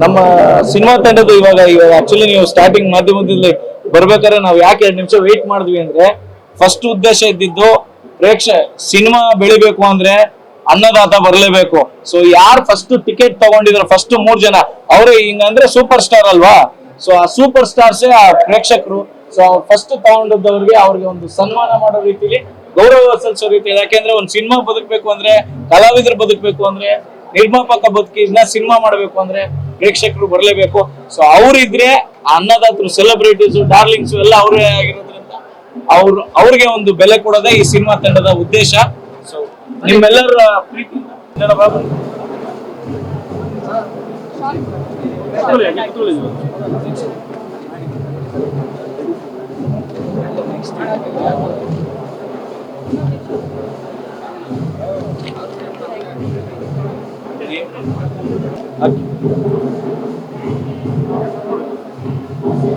ನಮ್ಮ ಸಿನಿಮಾ ತಂಡದ ಇವಾಗ ಆಕ್ಚುಲಿ ನೀವು ಸ್ಟಾರ್ಟಿಂಗ್ ಮಾಧ್ಯಮದಲ್ಲಿ ಬರ್ಬೇಕಾದ್ರೆ ನಾವು ಯಾಕೆ 2 ನಿಮಿಷ ವೇಟ್ ಮಾಡಿದ್ವಿ ಅಂದ್ರೆ ಫಸ್ಟ್ ಉದ್ದೇಶ ಇದ್ದಿದ್ದು ಸಿನಿಮಾ ಬೆಳಿಬೇಕು ಅಂದ್ರೆ ಅನ್ನದಾತ ಬರಲೇಬೇಕು. ಸೊ ಯಾರು ಫಸ್ಟ್ ಟಿಕೆಟ್ ತಗೊಂಡಿದ್ರು ಫಸ್ಟ್ 3 ಜನ ಅವರೇ ಹಿಂಗಂದ್ರೆ ಸೂಪರ್ ಸ್ಟಾರ್ ಅಲ್ವಾ. ಸೊ ಆ ಸೂಪರ್ ಸ್ಟಾರ್ಸೇ ಆ ಪ್ರೇಕ್ಷಕರು. ಸೊ ಫಸ್ಟ್ ತಗೊಂಡವ್ರಿಗೆ ಅವ್ರಿಗೆ ಒಂದು ಸನ್ಮಾನ ಮಾಡೋ ರೀತಿಲಿ ಗೌರವ ಸಲ್ಲಿಸೋ ರೀತಿ. ಯಾಕೆಂದ್ರೆ ಒಂದು ಸಿನಿಮಾ ಬದುಕಬೇಕು ಅಂದ್ರೆ, ಕಲಾವಿದರು ಬದುಕಬೇಕು ಅಂದ್ರೆ, ನಿರ್ಮಾಪಕ ಬದುಕಿ ಸಿನಿಮಾ ಮಾಡಬೇಕು ಅಂದ್ರೆ ಪ್ರೇಕ್ಷಕರು ಬರಲೇಬೇಕು. ಸೊ ಅವ್ರಿದ್ರೆ ಅನ್ನದಾತರು, ಸೆಲೆಬ್ರಿಟೀಸ್, ಡಾರ್ಲಿಂಗ್ಸ್ ಎಲ್ಲ ಅವರೇ ಆಗಿರೋದ್ರಿಂದ ಅವ್ರಿಗೆ ಒಂದು ಬೆಲೆ ಕೊಡೋದೇ ಈ ಸಿನಿಮಾ ತಂಡದ ಉದ್ದೇಶ. ಸೊ ನಿಮ್ಮೆಲ್ಲರ ಪ್ರೀತಿ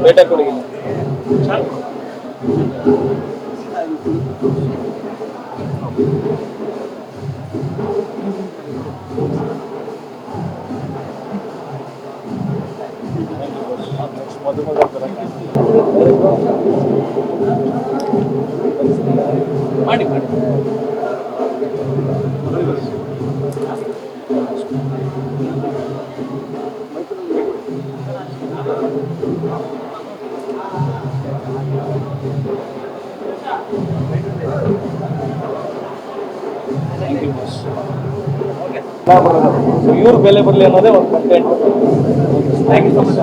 ಬೇಟ ಕೊಡಿ. ಮಾಡಿ ಮಾಡಿ ಇವ್ರು ಬೆಲೆ ಬರಲಿ ಅನ್ನೋದೇ ಒಂದು content. Thank you so much.